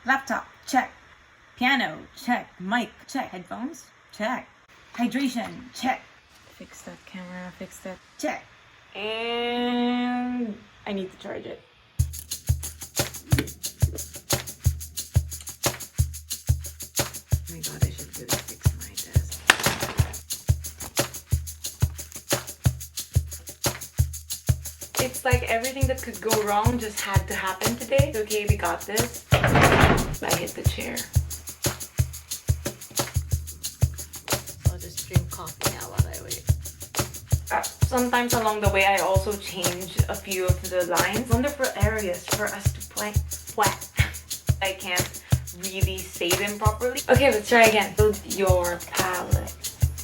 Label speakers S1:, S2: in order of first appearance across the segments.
S1: Laptop, check. Piano, check. Mic, check. Headphones, check. Hydration, check. Fix that camera, fix that, check. And I need to charge it. Oh my god, I should really fix my desk. It's like everything that could go wrong just had to happen today. Okay, we got this. I hit the chair. I'll just drink coffee now while I wait. Sometimes along the way, I also change a few of the lines. Wonderful areas for us to play. What? I can't really say them properly. Okay, let's try again. Build your palette.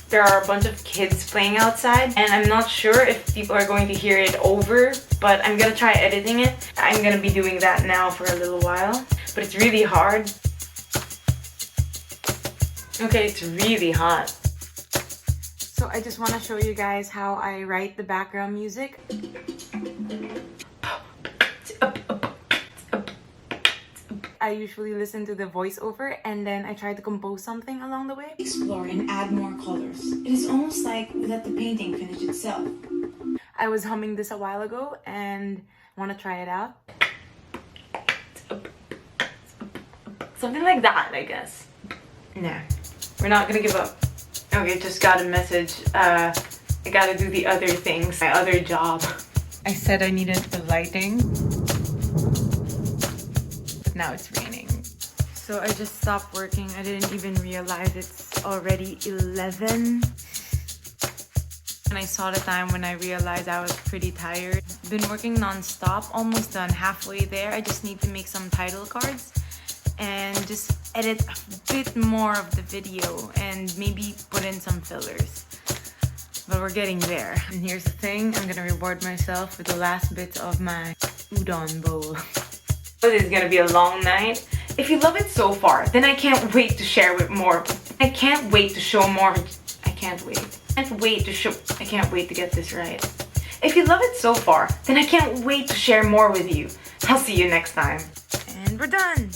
S1: There are a bunch of kids playing outside, and I'm not sure if people are going to hear it over, but I'm gonna try editing it. I'm gonna be doing that now for a little while, but it's really hard. Okay, it's really hot. So I just want to show you guys how I write the background music. I usually listen to the voiceover and then I try to compose something along the way.
S2: Explore and add more colors. It is almost like we let the painting finish itself.
S1: I was humming this a while ago and want to try it out. Something like that, I guess. Nah, we're not gonna give up. Okay, just got a message. I gotta do the other things, my other job. I said I needed the lighting, but now it's raining. So I just stopped working. I didn't even realize it's already 11. And I saw the time when I realized I was pretty tired. Been working non-stop, almost done, halfway there. I just need to make some title cards and just edit a bit more of the video and maybe put in some fillers. But we're getting there. And here's the thing, I'm gonna reward myself with the last bit of my udon bowl. This is gonna be a long night. If you love it so far, then I can't wait to share with more. I can't wait to show more. I can't wait. I can't wait to get this right. If you love it so far, then I can't wait to share more with you. I'll see you next time. And we're done.